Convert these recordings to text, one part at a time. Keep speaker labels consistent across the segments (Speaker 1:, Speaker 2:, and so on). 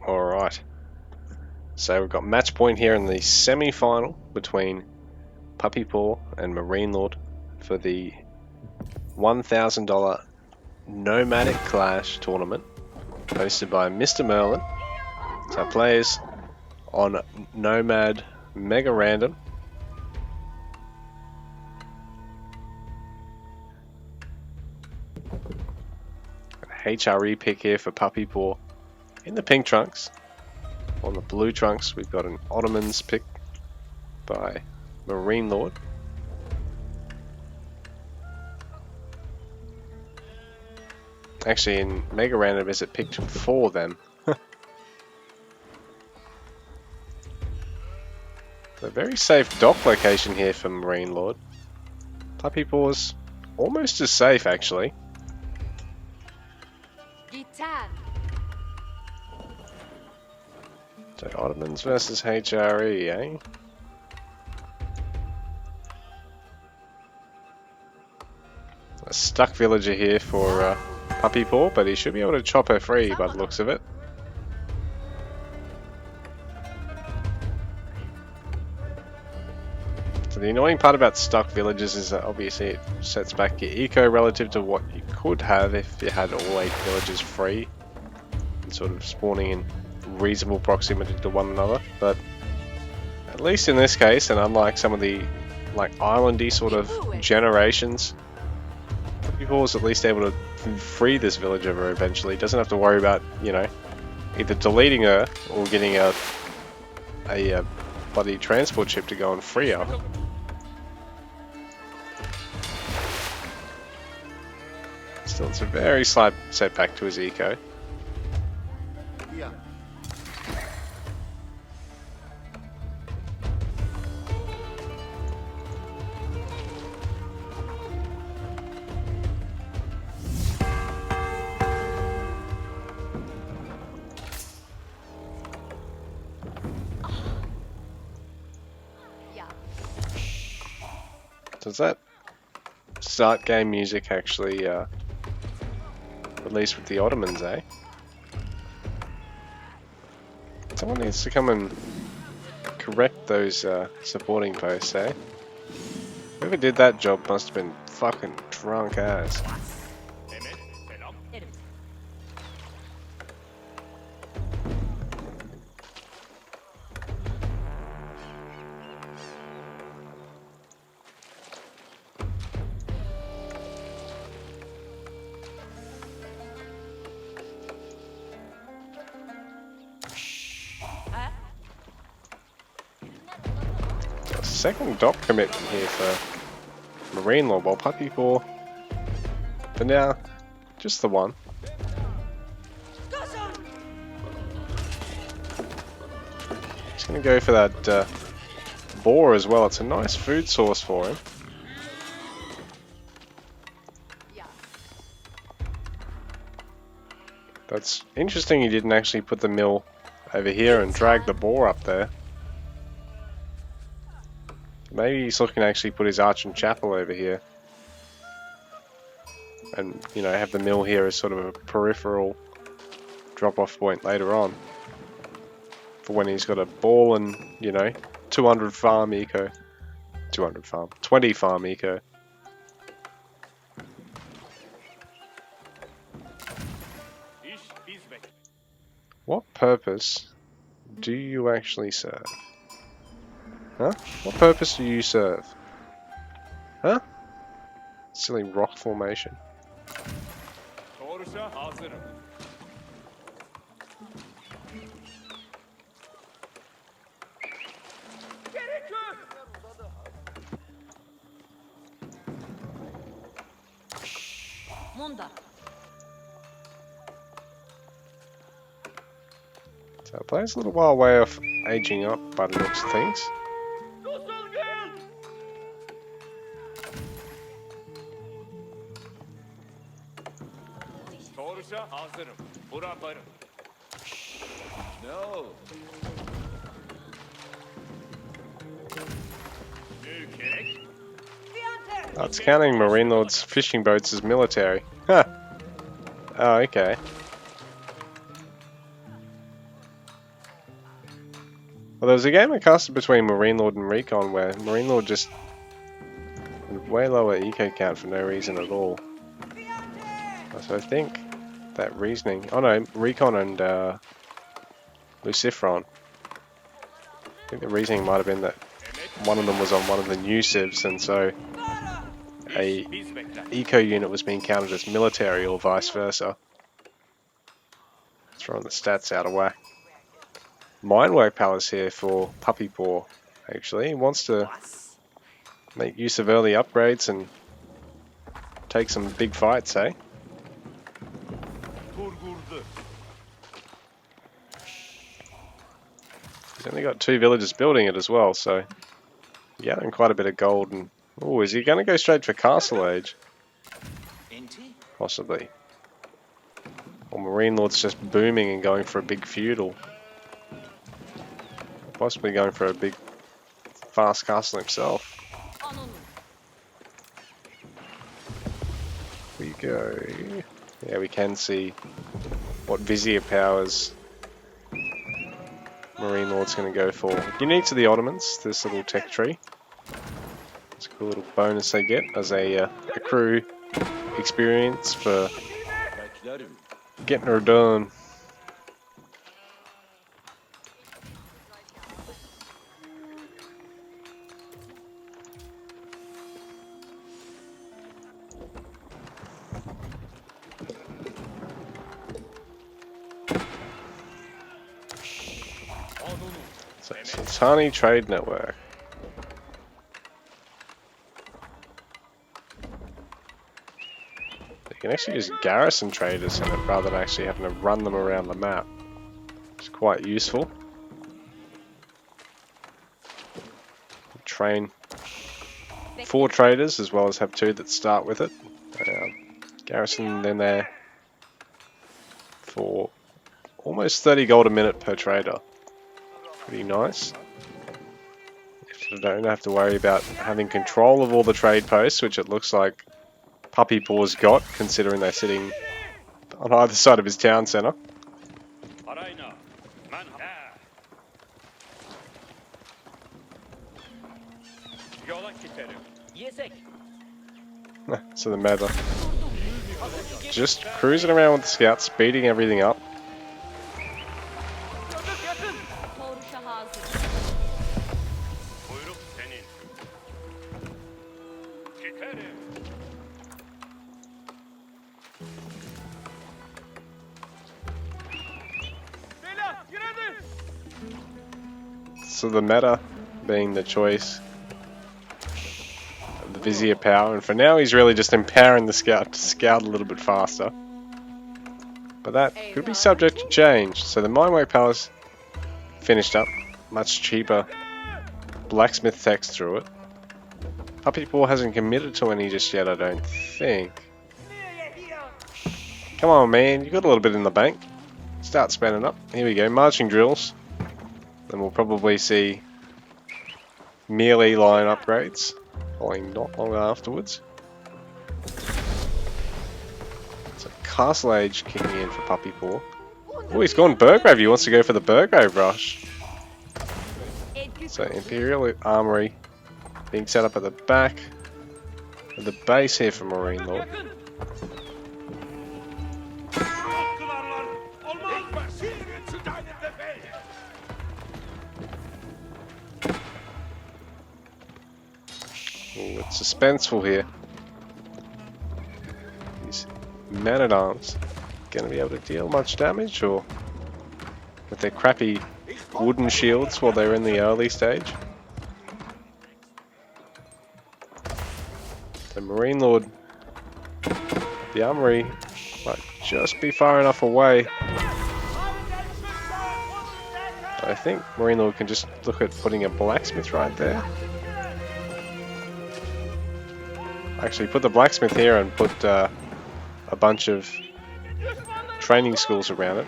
Speaker 1: Alright. So we've got match point here in the semi-final between MrPuppypaw and MarineLorD for the $1,000 Nomadic Clash tournament hosted by MrMerlin. So players on Nomad Mega Random. HRE pick here for MrPuppypaw in the pink trunks. On the blue trunks we've got an Ottoman's pick by MarineLorD. Actually in Mega Random is it picked for them. A very safe dock location here for MarineLorD. MrPuppypaw's almost as safe actually. So Ottomans versus HRE, eh? A stuck villager here for MrPuppypaw, but he should be able to chop her free by the looks of it. So the annoying part about stuck villagers is that obviously it sets back your eco relative to what you could have if you had all 8 villagers free and sort of spawning in reasonable proximity to one another. But at least in this case, and unlike some of the like islandy sort of generations, MrPuppypaw is at least able to free this villager eventually. Doesn't have to worry about, you know, either deleting her or getting a bloody transport ship to go and free her. Still, it's a very slight setback to his eco.
Speaker 2: Yeah.
Speaker 1: Does that start game music actually release with the Ottomans, eh? Someone needs to come and correct those supporting posts, eh? Whoever did that job must have been fucking drunk as. Second dock commitment here for MarineLorD, while MrPuppypaw, for now, just the one. He's going to go for that boar as well. It's a nice food source for him. That's interesting he didn't actually put the mill over here and drag the boar up there. Maybe he's looking to actually put his arch and chapel over here. And, you know, have the mill here as sort of a peripheral drop-off point later on. For when he's got a ball and, you know, 200 farm eco. 200 farm. 20 farm eco. What purpose do you actually serve? Huh? What purpose do you serve? Huh? Silly rock formation. So player's a little while way off aging up by the looks of things.
Speaker 2: No.
Speaker 1: That's counting MarineLorD's fishing boats as military. Huh. Oh, okay. Well, there was a game I casted between MarineLorD and Recon where MarineLorD just had way lower eco count for no reason at all. So I think that reasoning... Oh no, Recon and Lucifron. I think the reasoning might have been that one of them was on one of the new civs, and so a eco unit was being counted as military or vice versa. Throwing the stats out of whack. Mindwork Palace here for MrPuppypaw, actually. He wants to make use of early upgrades and take some big fights, eh? He's only got 2 villagers building it as well, so yeah, and quite a bit of gold. And oh, is he going to go straight for Castle Age? Possibly. Or MarineLorD's just booming and going for a big feudal. Possibly going for a big fast castle himself. We go. Yeah, we can see what Vizier powers MarineLorD's going to go for. Unique to the Ottomans, this little tech tree. It's a cool little bonus they get as a crew experience for getting her done. So, Sultani Trade Network. You can actually use garrison traders in it rather than actually having to run them around the map. It's quite useful. Train 4 traders as well as have 2 that start with it. Garrison in there for almost 30 gold a minute per trader. Pretty nice. You don't have to worry about having control of all the trade posts, which it looks like MrPuppypaw's got, considering they're sitting on either side of his town centre. So the meta just cruising around with the scouts, speeding everything up. So the meta being the choice of the Vizier power, and for now he's really just empowering the scout to scout a little bit faster. But that could be subject to change. So the Mindwork Palace finished up, much cheaper blacksmith techs through it. MrPuppypaw hasn't committed to any just yet, I don't think. Come on, man, you got a little bit in the bank. Start spending up. Here we go, marching drills. Then we'll probably see melee line upgrades following not long afterwards. So Castle Age kicking in for MrPuppypaw. Oh, he's gone Burgrave. He wants to go for the Burgrave rush. So Imperial Armory being set up at the back of the base here for MarineLorD. Ooh, it's suspenseful here. These men-at-arms going to be able to deal much damage, or with their crappy wooden shields while they're in the early stage? The MarineLorD, the armory might just be far enough away. I think MarineLorD can just look at putting a blacksmith right there. Actually, put the blacksmith here and put a bunch of training schools around it.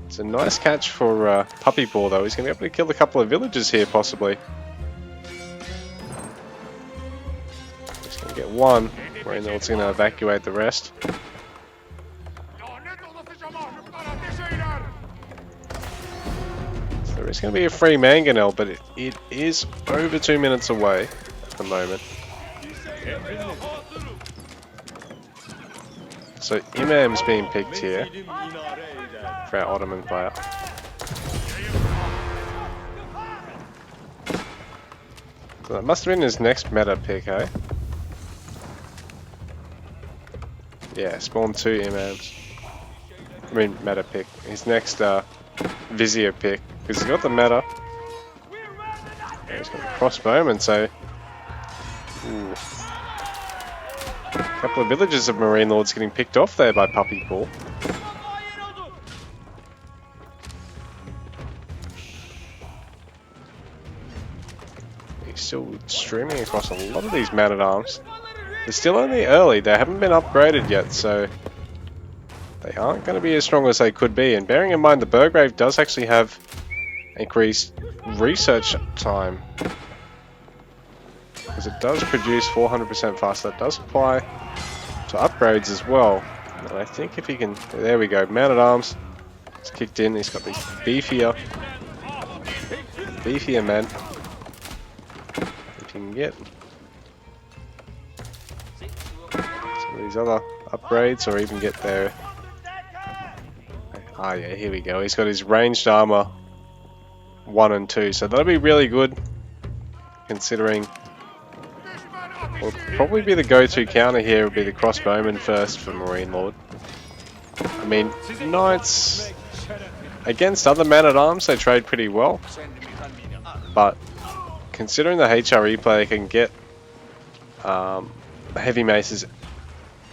Speaker 1: It's a nice catch for MrPuppypaw though. He's going to be able to kill a couple of villagers here, possibly. He's going to get one. MarineLorD's going to evacuate the rest. So there it's going to be a free mangonel, but it is over 2 minutes away at the moment. So Imam's being picked here for our Ottoman player. So that must have been his next meta pick, eh? Yeah, spawn 2 Imams. I mean, meta pick. His next Vizier pick, because he's got the meta. And he's got the crossbowman, so. Ooh. A couple of villages of MarineLords getting picked off there by MrPuppypaw. He's still streaming across a lot of these man-at-arms. They're still only early, they haven't been upgraded yet, so they aren't going to be as strong as they could be. And bearing in mind the Burgrave does actually have increased research time, because it does produce 400% faster. It does apply to upgrades as well. And I think if he can, there we go, man-at-arms. It's kicked in. He's got these beefier men. If he can get some of these other upgrades, or even get their. Ah, yeah, here we go. He's got his ranged armor 1 and 2, so that'll be really good, considering. Will probably be the go-to counter here. Would be the crossbowman first for MarineLorD. I mean, knights against other men-at-arms they trade pretty well, but considering the HRE player can get heavy maces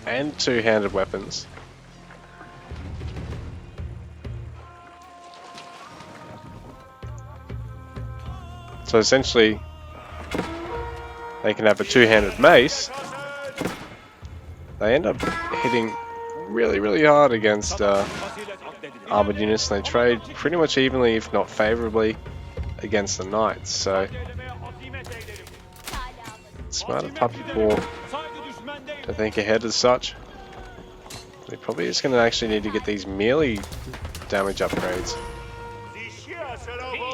Speaker 1: and two-handed weapons, so essentially they can have a two-handed mace. They end up hitting really hard against armored units, and they trade pretty much evenly, if not favorably, against the knights. So smart of MrPuppypaw to think ahead as such. They're probably just going to actually need to get these melee damage upgrades.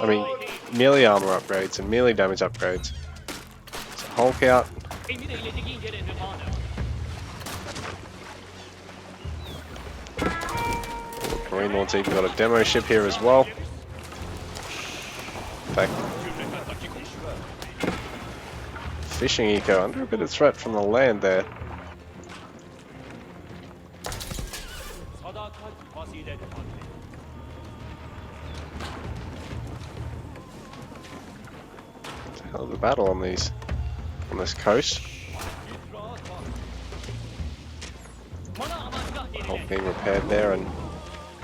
Speaker 1: I mean, melee armor upgrades and melee damage upgrades. So Hulk out. MarineLorD's even got a demo ship here as well. In fact, fishing eco under a bit of threat from the land there. Hell of a battle on this coast. Hulk being repaired there, and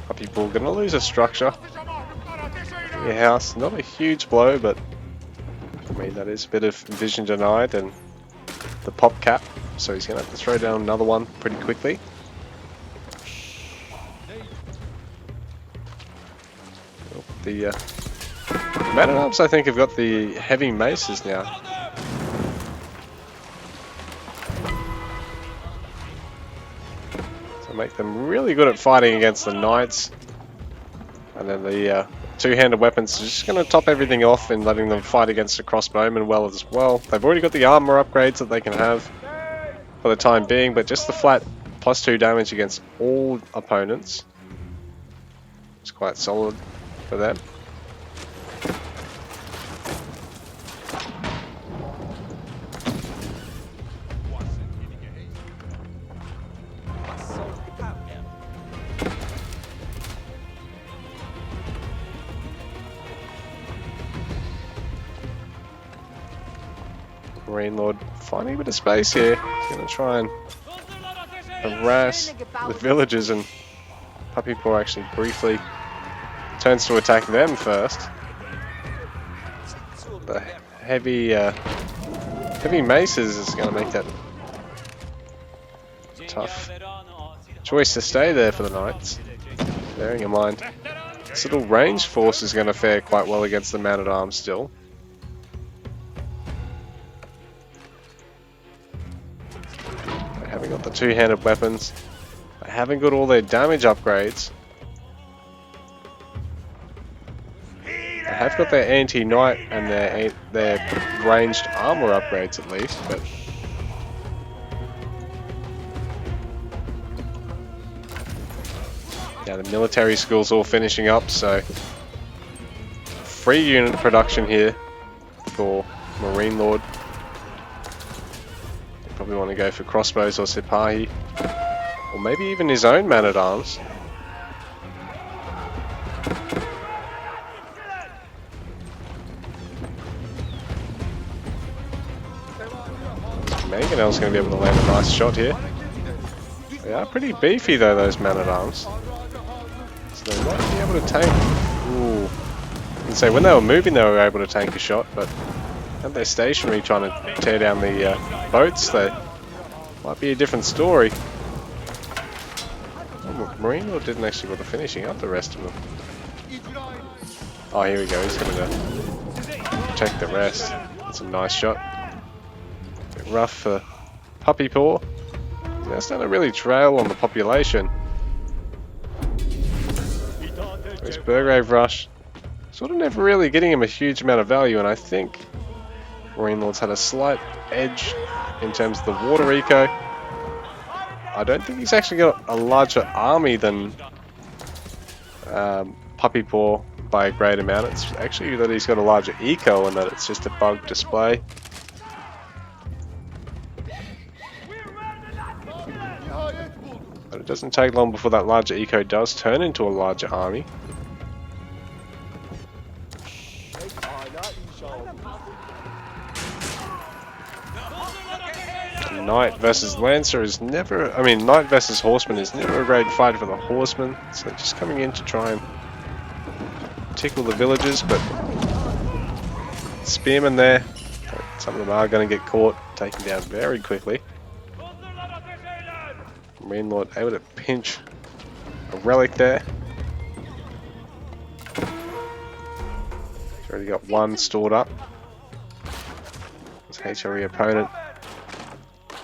Speaker 1: MrPuppypaw gonna lose a structure. Your house, not a huge blow, but I mean that is a bit of vision denied, and the pop cap, so he's gonna have to throw down another one pretty quickly. The man-at-arms I think have got the heavy maces now. So make them really good at fighting against the knights. And then the two-handed weapons are just going to top everything off and letting them fight against the crossbowmen well as well. They've already got the armor upgrades that they can have for the time being, but just the flat +2 damage against all opponents is quite solid for them. MarineLorD finding a bit of space here. He's going to try and harass the villagers, and MrPuppypaw actually briefly turns to attack them first. The heavy maces is going to make that tough choice to stay there for the knights. Bearing in mind, this little ranged force is going to fare quite well against the man-at-arms still. They haven't got the two-handed weapons. They haven't got all their damage upgrades. They have got their anti-knight and their ranged armor upgrades at least, but yeah, the military school's all finishing up, so free unit production here for MarineLorD. You probably want to go for crossbows or Sipahi, or maybe even his own man-at-arms. Mangonel's going to be able to land a nice shot here. They are pretty beefy though, those man-at-arms. So they might be able to tank. Ooh. I can say when they were moving they were able to tank a shot, but when they're stationary trying to tear down the boats, they might be a different story. Oh, MarineLorD didn't actually bother finishing up the rest of them. Oh, here we go. He's going to check the rest. That's a nice shot. Bit rough for MrPuppypaw. That's not a really trail on the population. This Burgrave Rush sort of never really getting him a huge amount of value, and I think MarineLorD's had a slight edge in terms of the water eco. I don't think he's actually got a larger army than MrPuppypaw by a great amount. It's actually that he's got a larger eco and that it's just a bug display. But it doesn't take long before that larger eco does turn into a larger army. Knight versus Lancer is never, Knight versus Horseman is never a great fight for the Horseman, so just coming in to try and tickle the villagers, but Spearmen there, some of them are going to get caught, taken down very quickly. MarineLorD able to pinch a relic there. He's already got one stored up. His HRE opponent.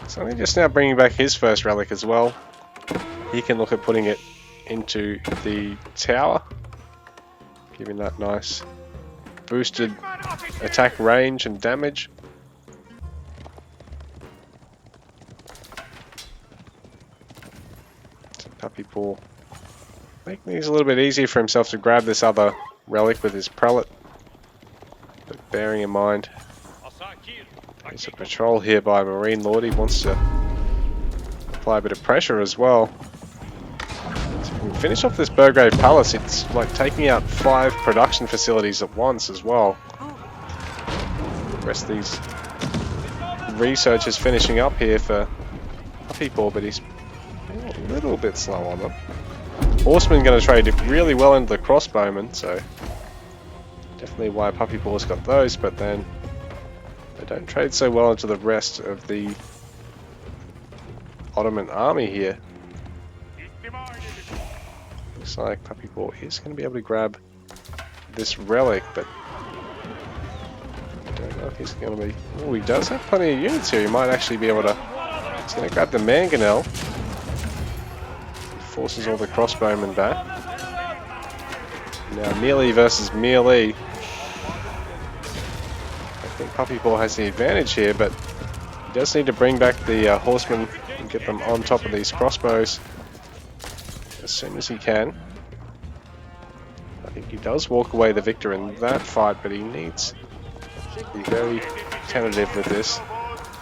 Speaker 1: So only just now bringing back his first relic as well. He can look at putting it into the tower, giving that nice boosted attack range and damage. MrPuppypaw making things a little bit easier for himself to grab this other relic with his prelate. But bearing in mind, there's a patrol here by MarineLorD. He wants to apply a bit of pressure as well. So if we can finish off this Burgrave Palace, it's like taking out 5 production facilities at once as well. The rest of these researchers finishing up here for MrPuppypaw, but he's a little bit slow on them. Horseman going to trade really well into the crossbowmen, so definitely why MrPuppypaw's got those, but then they don't trade so well into the rest of the Ottoman army here. Looks like MrPuppypaw is going to be able to grab this relic, but I don't know if he's going to be... Oh, he does have plenty of units here. He might actually be able to... He's going to grab the Mangonel. Forces all the crossbowmen back. Now melee versus melee. I think MrPuppypaw has the advantage here, but he does need to bring back the horsemen and get them on top of these crossbows as soon as he can. I think he does walk away the victor in that fight, but he needs to be very tentative with this.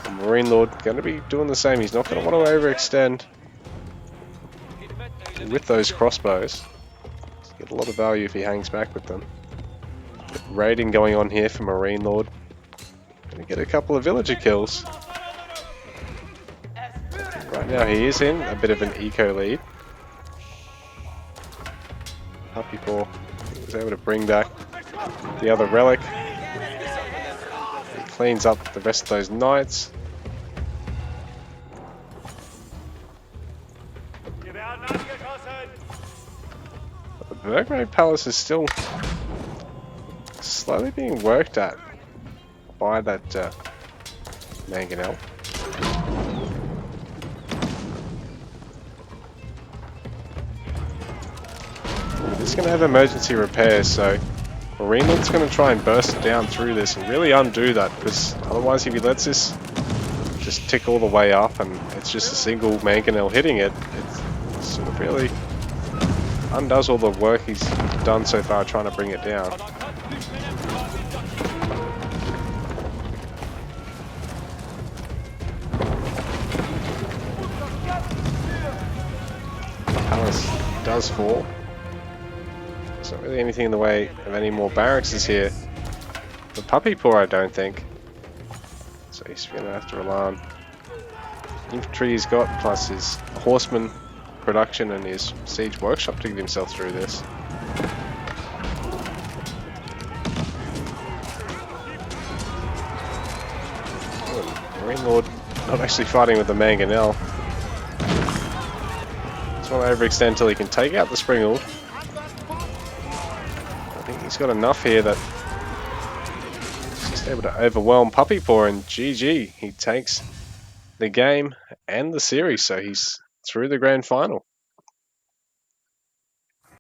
Speaker 1: And MarineLorD going to be doing the same. He's not going to want to overextend with those crossbows. Get a lot of value if he hangs back with them. But raiding going on here for MarineLorD. Gonna get a couple of villager kills. Right now he is in a bit of an eco lead. MrPuppypaw was able to bring back the other relic. He cleans up the rest of those knights. But the Burgrave Palace is still slowly being worked at by that Mangonel. It's going to have emergency repairs, so MarineLorD's going to try and burst it down through this and really undo that, because otherwise if he lets this just tick all the way up and it's just a single mangonel hitting it, it sort of really undoes all the work he's done so far trying to bring it down. Palace does fall. There's not really anything in the way of any more barracks here. The puppy paw, I don't think. So he's going to have to rely on infantry he's got, plus his horseman production and his siege workshop to get himself through this. MarineLorD not actually fighting with the mangonel. Just want to overextend until he can take out the Springald. I think he's got enough here that he's just able to overwhelm Puppy Paw, and GG, he takes the game and the series, so he's through the grand final.